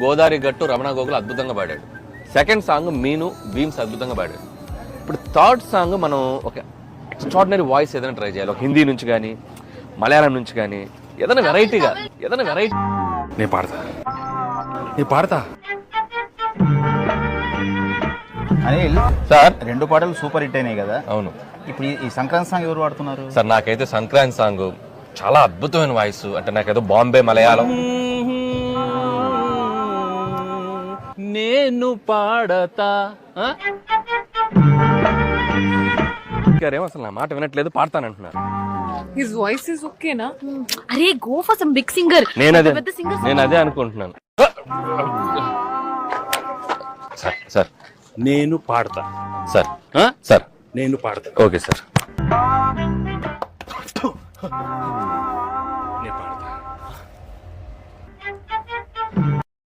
గోదావరి గట్టు రమణ గోగులు అద్భుతంగా పాడాడు. సెకండ్ సాంగ్ మీను భీమ్స్ అద్భుతంగా పాడాడు. ఇప్పుడు థర్డ్ సాంగ్ మనం ఒక ఎక్స్ట్రాడినరీ వాయిస్ ఏదైనా ట్రై చేయాలి. ఒక హిందీ నుంచి కానీ మలయాళం నుంచి కానీ ఏదైనా వెరైటీగా నేను పాడతా అనిల్ సార్. 2 పాటలు సూపర్ హిట్ అయినాయి కదా. అవును. ఇప్పుడు ఈ సంక్రాంతి సాంగ్ ఎవరు పాడుతున్నారు సార్? నాకైతే సంక్రాంతి సాంగ్ చాలా అద్భుతమైన వాయిస్. అంటే నాకేదో బాంబే మలయాళం. నేను పాడతా అసలు నా మాట వినట్లేదు, పాడతానంటున్నారు. హిస్ వాయిస్ ఇస్ ఓకేనా? అరే go for some big singer. నేను అదే అనుకుంటున్నాను. సార్ సార్ నేను పాడతా సార్ సార్ నేను పాడతా. Okay sir.